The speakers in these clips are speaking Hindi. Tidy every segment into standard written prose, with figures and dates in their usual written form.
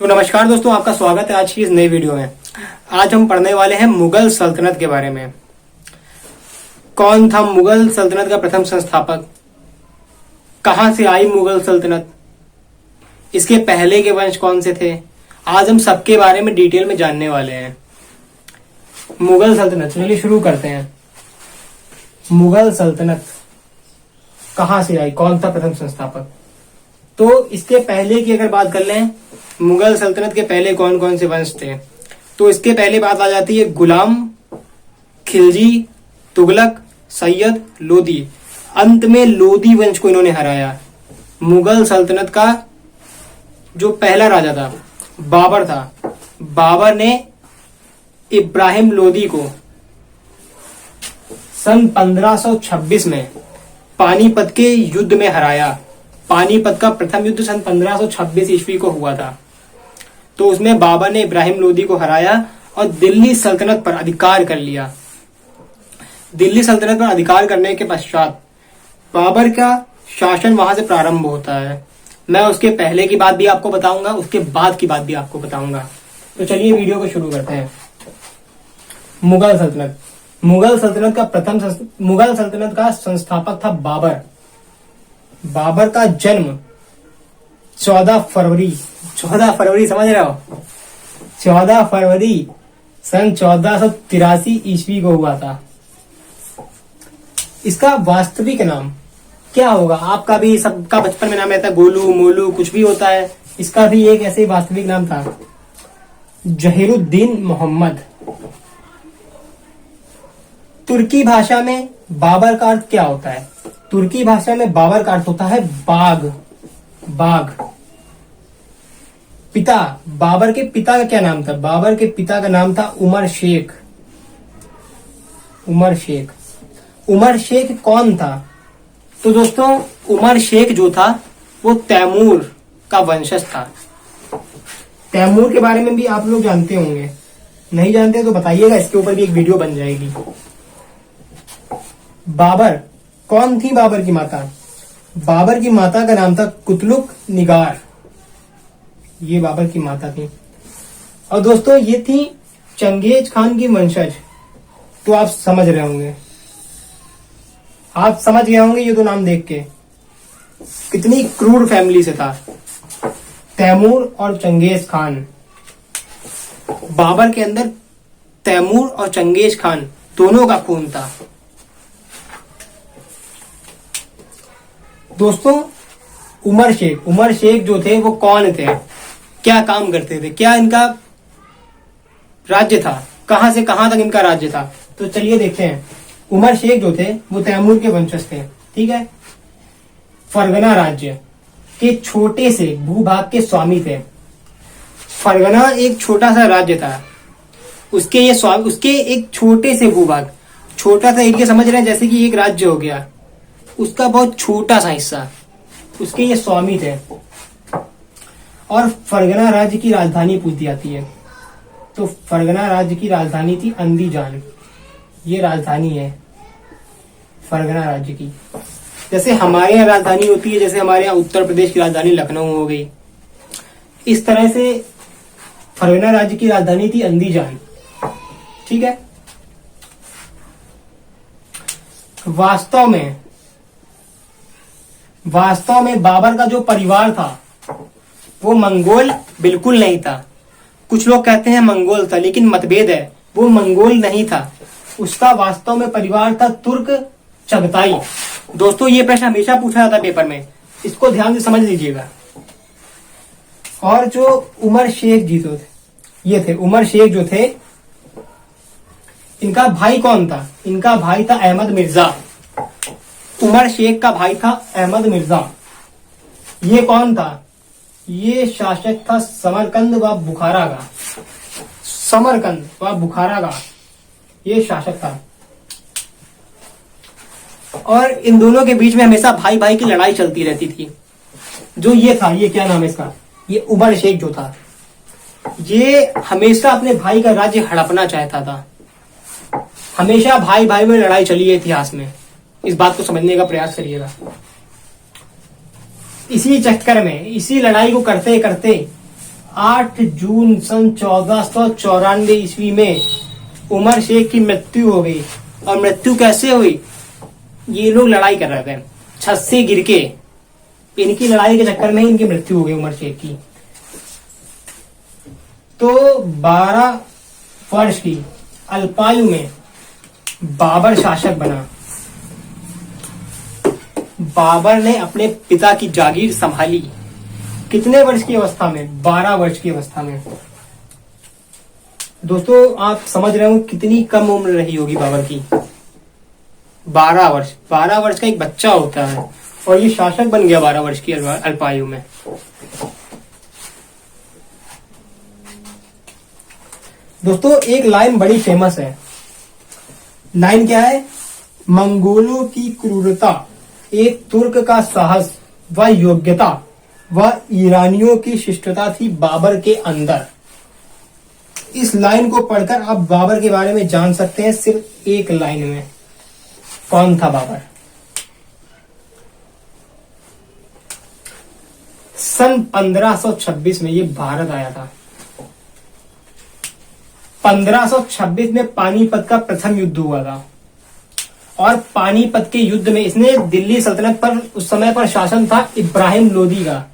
तो नमस्कार दोस्तों, आपका स्वागत है आज की इस नई वीडियो में। आज हम पढ़ने वाले हैं मुगल सल्तनत के बारे में। कौन था मुगल सल्तनत का प्रथम संस्थापक, कहां से आई मुगल सल्तनत, इसके पहले के वंश कौन से थे, आज हम सबके बारे में डिटेल में जानने वाले हैं। मुगल सल्तनत, चलिए शुरू करते हैं। मुगल सल्तनत कहां से आई, कौन था प्रथम संस्थापक। तो इसके पहले की अगर बात कर लें, मुगल सल्तनत के पहले कौन कौन से वंश थे, तो इसके पहले बात आ जाती है गुलाम, खिलजी, तुगलक, सैयद, लोदी। अंत में लोदी वंश को इन्होंने हराया। मुगल सल्तनत का जो पहला राजा था बाबर था। बाबर ने इब्राहिम लोदी को सन 1526 में पानीपत के युद्ध में हराया। पानीपत का प्रथम युद्ध सन 1526 ईस्वी को हुआ था। तो उसमें बाबर ने इब्राहिम लोदी को हराया और दिल्ली सल्तनत पर अधिकार कर लिया। दिल्ली सल्तनत पर अधिकार करने के पश्चात बाबर का शासन वहां से प्रारंभ होता है। मैं उसके पहले की बात भी आपको बताऊंगा, उसके बाद की बात भी आपको बताऊंगा। तो चलिए वीडियो को शुरू करते हैं। मुगल सल्तनत। मुगल सल्तनत का संस्थापक था बाबर। बाबर का जन्म 14 फरवरी समझ रहे हो, 14 फरवरी सन 1483 ईस्वी को हुआ था। इसका वास्तविक नाम क्या होगा, आपका भी सबका बचपन में नाम रहता है, गोलू मोलू कुछ भी होता है। इसका भी एक ऐसे वास्तविक नाम था, जहीरुद्दीन मोहम्मद। तुर्की भाषा में बाबर का अर्थ क्या होता है, तुर्की भाषा में बाबर का अर्थ होता है बाग। पिता, बाबर के पिता का क्या नाम था, बाबर के पिता का नाम था उमर शेख। उमर शेख कौन था, तो दोस्तों उमर शेख जो था वो तैमूर का वंशज था। तैमूर के बारे में भी आप लोग जानते होंगे, नहीं जानते तो बताइएगा, इसके ऊपर भी एक वीडियो बन जाएगी। बाबर, कौन थी बाबर की माता, बाबर की माता का नाम था कुतलुक निगार। ये बाबर की माता थी। और दोस्तों ये थी चंगेज खान की वंशज। तो आप समझ रहे होंगे, आप समझ गए होंगे ये तो नाम देख के कितनी क्रूर फैमिली से था तैमूर और चंगेज खान। बाबर के अंदर तैमूर और चंगेज खान दोनों का खून था। दोस्तों उमर शेख जो थे वो कौन थे, क्या काम करते थे, क्या इनका राज्य था, कहां से कहां तक इनका राज्य था, तो चलिए देखते हैं। उमर शेख जो थे वो तैमूर के वंशज थे, ठीक है। फरगना राज्य के छोटे से भूभाग के स्वामी थे। फरगना एक छोटा सा राज्य था, उसके एक छोटे से भूभाग, छोटा सा एरिया समझ रहे हैं, जैसे कि एक राज्य हो गया, उसका बहुत छोटा सा हिस्सा, उसके ये स्वामी थे। और फरगना राज्य की राजधानी पूछी जाती है, तो फरगना राज्य की राजधानी थी अंदीजान। ये राजधानी है फरगना राज्य की। जैसे हमारे यहाँ राजधानी होती है, जैसे हमारे यहाँ उत्तर प्रदेश की राजधानी लखनऊ हो गई, इस तरह से फरगना राज्य की राजधानी थी अंदीजान, ठीक है। वास्तव में बाबर का जो परिवार था वो मंगोल बिल्कुल नहीं था। कुछ लोग कहते हैं मंगोल था, लेकिन मतभेद है, वो मंगोल नहीं था। उसका वास्तव में परिवार था तुर्क चगताई। दोस्तों ये प्रश्न हमेशा पूछा जाता है पेपर में, इसको ध्यान से समझ लीजिएगा। और जो उमर शेख जी तो ये थे, उमर शेख जो थे, इनका भाई कौन था, इनका भाई था अहमद मिर्जा। उमर शेख का भाई था अहमद मिर्जा। ये कौन था, ये शासक था समरकंद व बुखारा का ये शासक था। और इन दोनों के बीच में हमेशा भाई भाई की लड़ाई चलती रहती थी। जो ये था, ये क्या नाम है इसका, ये उमर शेख जो था, ये हमेशा अपने भाई का राज्य हड़पना चाहता था। हमेशा भाई भाई में लड़ाई चली है इतिहास में, इस बात को समझने का प्रयास करिएगा। इसी चक्कर में, इसी लड़ाई को करते करते 8 जून सन 1494 ईस्वी में उमर शेख की मृत्यु हो गई। और मृत्यु कैसे हुई? ये लोग लड़ाई कर रहे थे, छत से गिर के, इनकी लड़ाई के चक्कर में इनकी मृत्यु हो गई उमर शेख की। तो 12 वर्ष की अल्पायु में बाबर शासक बना। बाबर ने अपने पिता की जागीर संभाली। कितने वर्ष की अवस्था में? 12 वर्ष की अवस्था में। दोस्तों आप समझ रहे हो कितनी कम उम्र रही होगी बाबर की। 12 वर्ष, 12 वर्ष का एक बच्चा होता है और ये शासक बन गया 12 वर्ष की अल्पायु में। दोस्तों एक लाइन बड़ी फेमस है। लाइन क्या है? मंगोलों की क्रूरता, एक तुर्क का साहस व योग्यता व ईरानियों की शिष्टता थी बाबर के अंदर। इस लाइन को पढ़कर आप बाबर के बारे में जान सकते हैं सिर्फ एक लाइन में। कौन था बाबर? सन 1526 में ये भारत आया था। 1526 में पानीपत का प्रथम युद्ध हुआ था और पानीपत के युद्ध में इसने दिल्ली सल्तनत पर उस समय पर शासन था इब्राहिम लोदी का।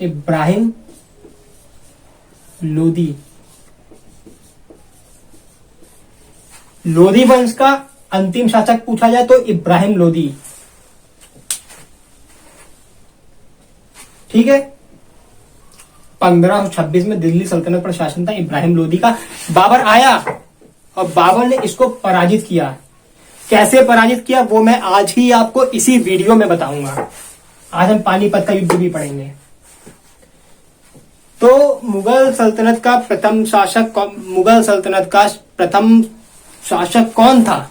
इब्राहिम लोदी, लोदी वंश का अंतिम शासक पूछा जाए तो इब्राहिम लोदी। ठीक है, 1526 में दिल्ली सल्तनत पर शासन था इब्राहिम लोदी का। बाबर आया और बाबर ने इसको पराजित किया। कैसे पराजित किया वो मैं आज ही आपको इसी वीडियो में बताऊंगा। आज हम पानीपत का युद्ध भी पढ़ेंगे। तो मुगल सल्तनत का प्रथम शासक कौन था?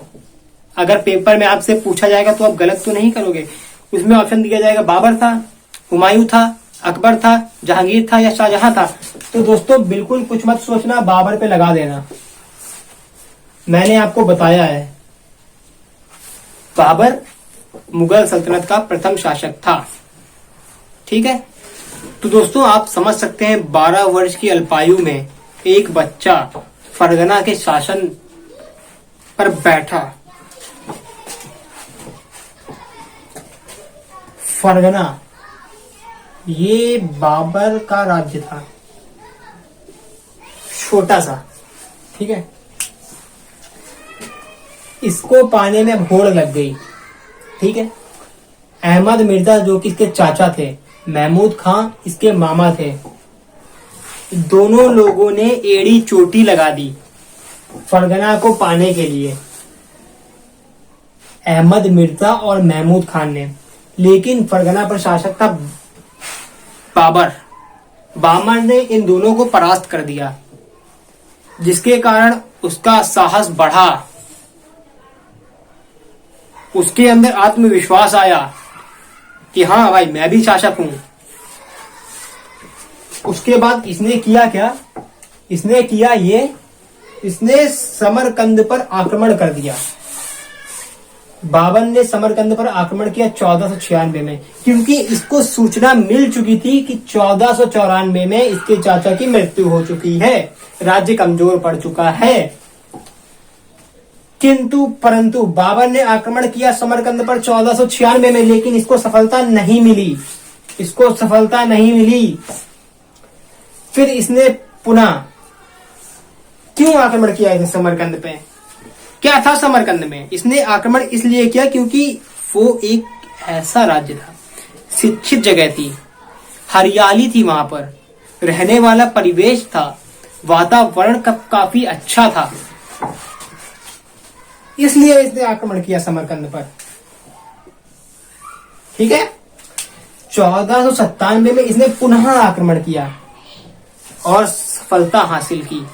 अगर पेपर में आपसे पूछा जाएगा तो आप गलत तो नहीं करोगे। उसमें ऑप्शन दिया जाएगा बाबर था, हुमायूं था, अकबर था, जहांगीर था या शाहजहां था। तो दोस्तों बिल्कुल कुछ मत सोचना, बाबर पे लगा देना। मैंने आपको बताया है बाबर मुगल सल्तनत का प्रथम शासक था। ठीक है, तो दोस्तों आप समझ सकते हैं 12 वर्ष की अल्पायु में एक बच्चा फरगना के शासन पर बैठा। फरगना ये बाबर का राज्य था, छोटा सा। ठीक है, इसको पाने में भोड़ लग गई। ठीक है, अहमद मिर्जा जो कि इसके चाचा थे, महमूद खां इसके मामा थे, दोनों लोगों ने एड़ी चोटी लगा दी फरगना को पाने के लिए, अहमद मिर्जा और महमूद खान ने। लेकिन फरगना पर शासक था बाबर। बाबर ने इन दोनों को परास्त कर दिया, जिसके कारण उसका साहस बढ़ा, उसके अंदर आत्मविश्वास आया कि हाँ भाई मैं भी शासक हूं। उसके बाद इसने किया क्या? इसने समरकंद पर आक्रमण कर दिया। बाबर ने समरकंद पर आक्रमण किया 1496 में, क्योंकि इसको सूचना मिल चुकी थी कि 1494 में इसके चाचा की मृत्यु हो चुकी है, राज्य कमजोर पड़ चुका है। किंतु परंतु बाबर ने आक्रमण किया समरकंद पर 1496 में, लेकिन इसको सफलता नहीं मिली। फिर इसने पुनः क्यों आक्रमण किया इसने समरकंद पे? क्या था समरकंद में? इसने आक्रमण इसलिए किया क्योंकि वो एक ऐसा राज्य था, शिक्षित जगह थी, हरियाली थी, वहां पर रहने वाला परिवेश था, वातावरण काफी अच्छा था, इसलिए इसने आक्रमण किया समरकंद पर। ठीक है, 1497 में इसने पुनः आक्रमण किया और सफलता हासिल की।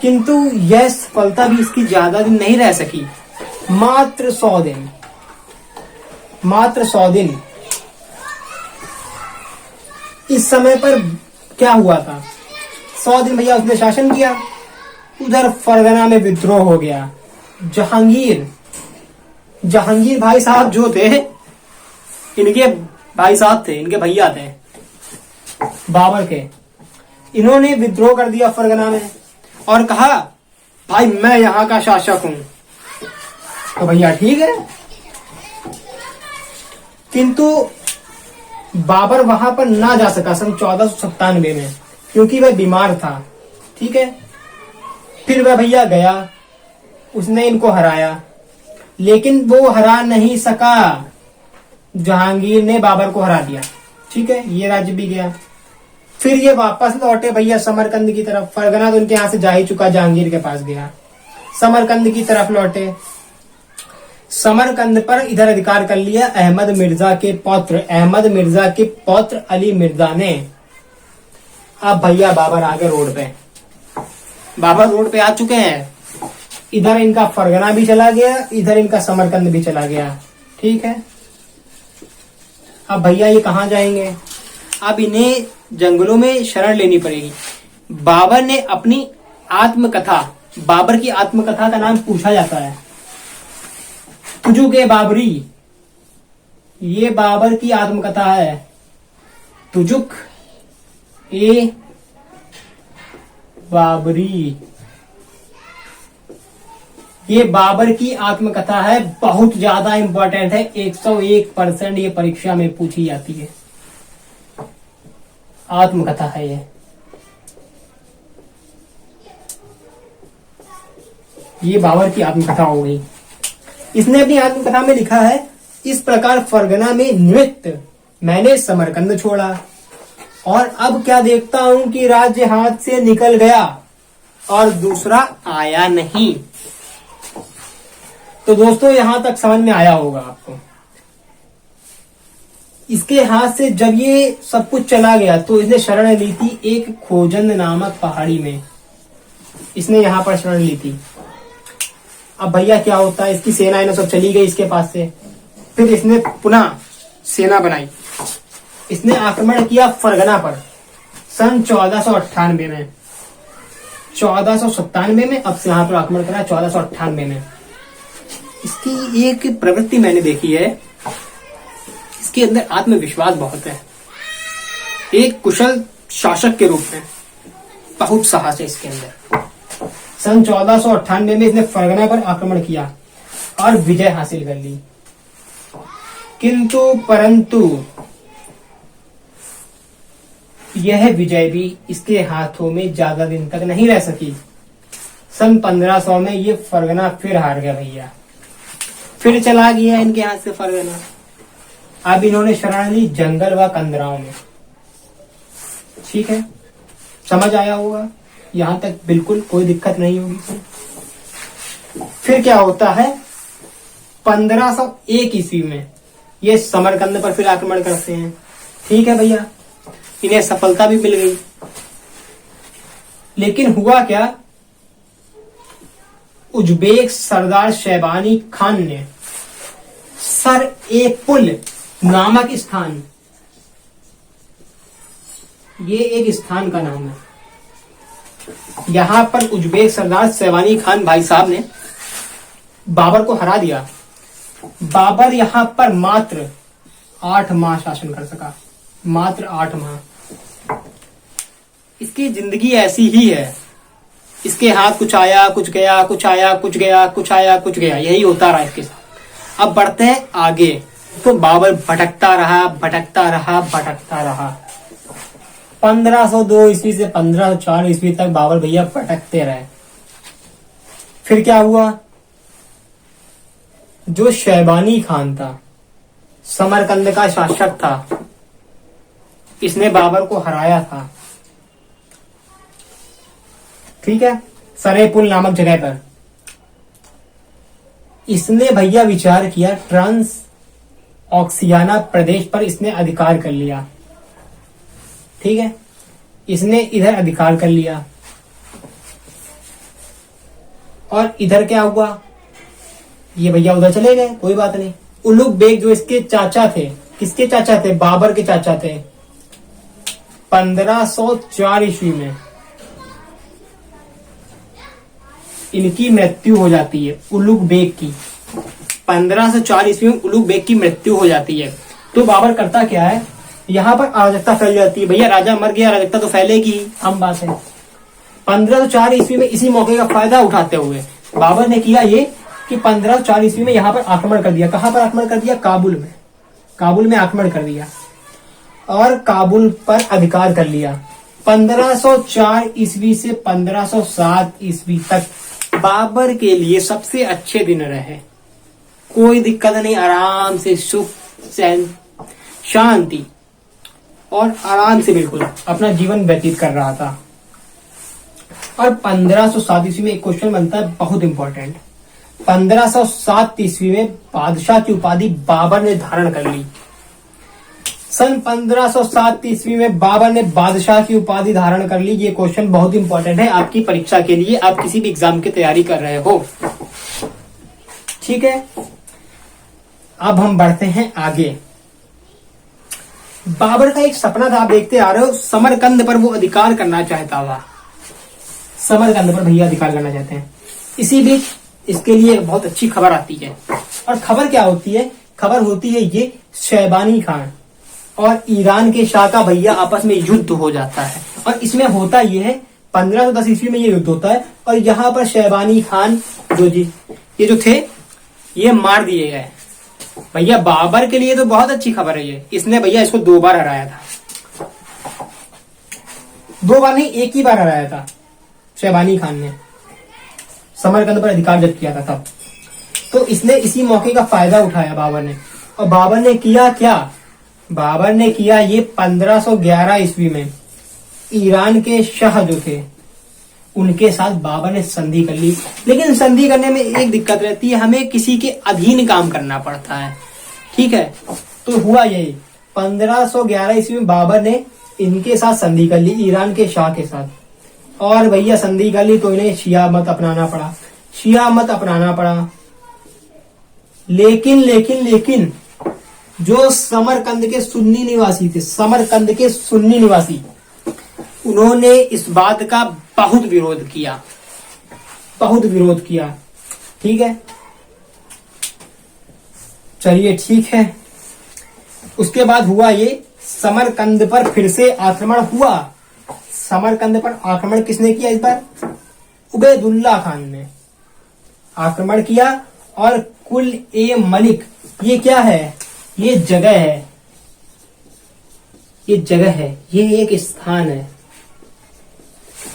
किंतु यह सफलता भी इसकी ज्यादा दिन नहीं रह सकी, मात्र 100 दिन। इस समय पर क्या हुआ था? 100 दिन भैया उसने शासन किया, उधर फरगना में विद्रोह हो गया। जहांगीर भाई साहब जो थे, इनके भाई साहब थे, इनके भैया थे बाबर के। इन्होंने विद्रोह कर दिया फरगना में और कहा भाई मैं यहाँ का शासक हूं। तो भैया ठीक है, किंतु बाबर वहां पर ना जा सका सन 1497 में, क्योंकि वह बीमार था। ठीक है, फिर वह भैया गया, उसने इनको हराया, लेकिन वो हरा नहीं सका। जहांगीर ने बाबर को हरा दिया। ठीक है, ये राज्य भी गया। फिर ये वापस लौटे भैया समरकंद की तरफ। फरगना तो उनके यहां से जा ही चुका, जहांगीर के पास गया। समरकंद की तरफ लौटे। समरकंद पर इधर अधिकार कर लिया अहमद मिर्जा के पौत्र अली मिर्जा ने। अब भैया बाबर आगे रोड पे, बाबर रोड पे आ चुके हैं। इधर इनका फरगना भी चला गया, इधर इनका समरकंद भी चला गया। ठीक है, अब भैया ये कहाँ जाएंगे? अब इन्हें जंगलों में शरण लेनी पड़ेगी। बाबर ने अपनी आत्मकथा, बाबर की आत्मकथा का नाम पूछा जाता है तुजुक ए बाबरी। ये बाबर की आत्मकथा है, तुजुक ए बाबरी। ये बाबर की आत्मकथा है, बहुत ज्यादा इंपॉर्टेंट है, 101% ये परीक्षा में पूछी जाती है। आत्मकथा है ये बाबर की आत्मकथा हो गई। इसने अपनी आत्मकथा में लिखा है, इस प्रकार फरगना में निमित्त मैंने समरकंद छोड़ा और अब क्या देखता हूं कि राज्य हाथ से निकल गया और दूसरा आया नहीं। तो दोस्तों यहां तक समझ में आया होगा आपको। इसके हाथ से जब ये सब कुछ चला गया तो इसने शरण ली थी एक खोजंद नामक पहाड़ी में। इसने यहां पर शरण ली थी। अब भैया क्या होता है, इसकी सेना इन्हें सब चली गई इसके पास से। फिर इसने पुनः सेना बनाई, इसने आक्रमण किया फरगना पर सन 1498 में। 1497 में अब से यहां पर आक्रमण करा, 1498 में। इसकी एक प्रवृत्ति मैंने देखी है, इसके अंदर आत्मविश्वास बहुत है। एक कुशल शासक के रूप में बहुत साहस है इसके अंदर। सन 1498 में इसने फरगना पर आक्रमण किया और विजय हासिल कर ली, किंतु परंतु यह विजय भी इसके हाथों में ज्यादा दिन तक नहीं रह सकी। सन 1500 में ये फरगना फिर हार गया भैया, फिर चला गया इनके हाथ से फरगना। अब इन्होंने शरण ली जंगल व कंदराओं में। ठीक है, समझ आया होगा यहां तक, बिल्कुल कोई दिक्कत नहीं होगी। फिर क्या होता है, 1501 ईस्वी में ये समरकंद पर फिर आक्रमण करते हैं। ठीक है भैया, इन्हें सफलता भी मिल गई, लेकिन हुआ क्या, उज्बेक सरदार शैबानी खान ने सर ए पुल नामक स्थान, ये एक स्थान का नाम है, यहां पर उज्बेक सरदार शैबानी खान भाई साहब ने बाबर को हरा दिया। बाबर यहां पर मात्र 8 माह शासन कर सका, मात्र 8 माह। इसकी जिंदगी ऐसी ही है, इसके हाथ कुछ आया कुछ गया, कुछ आया कुछ गया, कुछ आया कुछ गया, यही होता रहा इसके साथ। अब बढ़ते हैं आगे, तो बाबर भटकता रहा भटकता रहा भटकता रहा। 1502 ईस्वी से 1504 ईस्वी तक बाबर भैया भटकते रहे। फिर क्या हुआ, जो शैबानी खान था, समरकंद का शासक था, इसने बाबर को हराया था। ठीक है, सरेपुल नामक जगह पर इसने भैया विचार किया, ट्रांस ऑक्सियाना प्रदेश पर इसने अधिकार कर लिया। ठीक है, इसने इधर अधिकार कर लिया और इधर क्या हुआ, ये भैया उधर चले गए, कोई बात नहीं। उलुग बेग जो इसके चाचा थे, किसके चाचा थे, बाबर के चाचा थे, 1504 ईस्वी में इनकी मृत्यु हो जाती है, उलुग बेग की। 1504 ईस्वी में उलुग बेग की मृत्यु हो जाती है। तो बाबर करता क्या है, यहाँ पर अराजकता फैल जाती है। भैया राजा मर गया, अराजकता तो फैलेगी, आम बात है। 1504 ईस्वी में इसी मौके का फायदा उठाते हुए बाबर ने किया ये कि 1504 ईस्वी में यहाँ पर आक्रमण कर दिया। कहाँ पर आक्रमण कर दिया? काबुल में। काबुल में आक्रमण कर दिया और काबुल पर अधिकार कर लिया। 1504 ईस्वी से 1507 ईस्वी तक बाबर के लिए सबसे अच्छे दिन रहे। कोई दिक्कत नहीं, आराम से सुख चैन शांति और आराम से बिल्कुल अपना जीवन व्यतीत कर रहा था। और 1507 ईस्वी में एक क्वेश्चन बनता है बहुत इंपॉर्टेंट। 1507 ईस्वी में बादशाह की उपाधि बाबर ने धारण कर ली। सन 1507 ईस्वी में बाबर ने बादशाह की उपाधि धारण कर ली। ये क्वेश्चन बहुत इंपॉर्टेंट है आपकी परीक्षा के लिए, आप किसी भी एग्जाम की तैयारी कर रहे हो। ठीक है, अब हम बढ़ते हैं आगे। बाबर का एक सपना था, आप देखते आ रहे हो, समरकंद पर वो अधिकार करना चाहता था। समरकंद पर भैया अधिकार करना चाहते हैं। इसी बीच इसके लिए एक बहुत अच्छी खबर आती है। और खबर क्या होती है? खबर होती है ये शैबानी खान और ईरान के शाह का भैया आपस में युद्ध हो जाता है। और इसमें होता ये है 1510 ईस्वी में ये युद्ध होता है और यहाँ पर शैबानी खान ये जो थे ये मार दिए गए। भैया बाबर के लिए तो बहुत अच्छी खबर है ये। इसने भैया इसको 2 बार हराया था। 2 बार नहीं, एक ही बार हराया था शैबानी खान ने, समरकंद पर अधिकार जब किया था तब। तो इसने इसी मौके का फायदा उठाया बाबर ने। और बाबर ने किया क्या? बाबर ने किया ये 1511 ईस्वी में ईरान के शाह जो थे उनके साथ बाबर ने संधि कर ली। लेकिन संधि करने में एक दिक्कत रहती है, हमें किसी के अधीन काम करना पड़ता है। ठीक है, तो हुआ यही 1511 ईस्वी में बाबर ने इनके साथ संधि कर ली, ईरान के शाह के साथ। और भैया संधि कर ली तो इन्हें शिया मत अपनाना पड़ा, शिया मत अपनाना पड़ा। लेकिन जो समरकंद के सुन्नी निवासी थे, समरकंद के सुन्नी निवासी, उन्होंने इस बात का बहुत विरोध किया, बहुत विरोध किया। ठीक है, चलिए ठीक है। उसके बाद हुआ ये समरकंद पर फिर से आक्रमण हुआ। समरकंद पर आक्रमण किसने किया? इस बार उबैदुल्ला खान ने आक्रमण किया। और कुल ए मलिक, ये क्या है? ये जगह है, ये जगह है, ये एक स्थान है।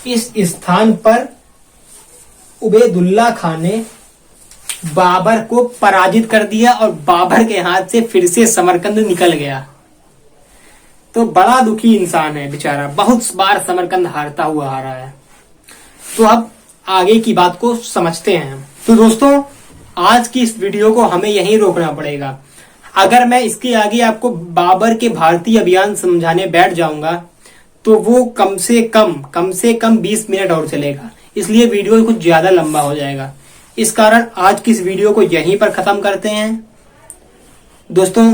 इस स्थान पर उबैदुल्ला खान ने बाबर को पराजित कर दिया और बाबर के हाथ से फिर से समरकंद निकल गया। तो बड़ा दुखी इंसान है बेचारा, बहुत बार समरकंद हारता हुआ आ रहा है। तो अब आगे की बात को समझते हैं। तो दोस्तों, आज की इस वीडियो को हमें यहीं रोकना पड़ेगा। अगर मैं इसके आगे आपको बाबर के भारतीय अभियान समझाने बैठ जाऊंगा तो वो कम से कम 20 मिनट और चलेगा, इसलिए वीडियो कुछ ज्यादा लंबा हो जाएगा। इस कारण आज की इस वीडियो को यहीं पर खत्म करते हैं। दोस्तों,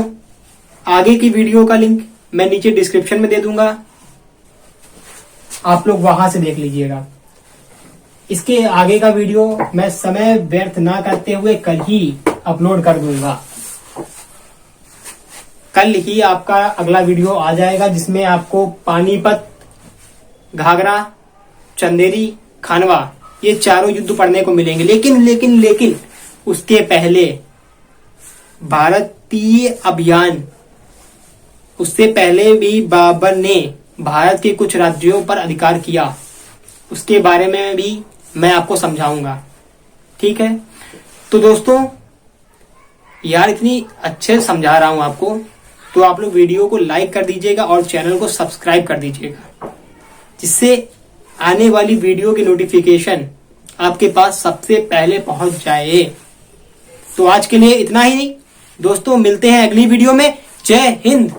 आगे की वीडियो का लिंक मैं नीचे डिस्क्रिप्शन में दे दूंगा, आप लोग वहां से देख लीजिएगा। इसके आगे का वीडियो मैं समय व्यर्थ ना करते हुए कल ही अपलोड कर दूंगा। कल ही आपका अगला वीडियो आ जाएगा जिसमें आपको पानीपत, घाघरा, चंदेरी, खानवा ये चारों युद्ध पढ़ने को मिलेंगे। लेकिन उसके पहले भारतीय अभियान, उससे पहले भी बाबर ने भारत के कुछ राज्यों पर अधिकार किया, उसके बारे में भी मैं आपको समझाऊंगा। ठीक है, तो दोस्तों यार इतनी अच्छे समझा रहा हूं आपको, तो आप लोग वीडियो को लाइक कर दीजिएगा और चैनल को सब्सक्राइब कर दीजिएगा, जिससे आने वाली वीडियो की नोटिफिकेशन आपके पास सबसे पहले पहुंच जाए। तो आज के लिए इतना ही दोस्तों, मिलते हैं अगली वीडियो में। जय हिंद।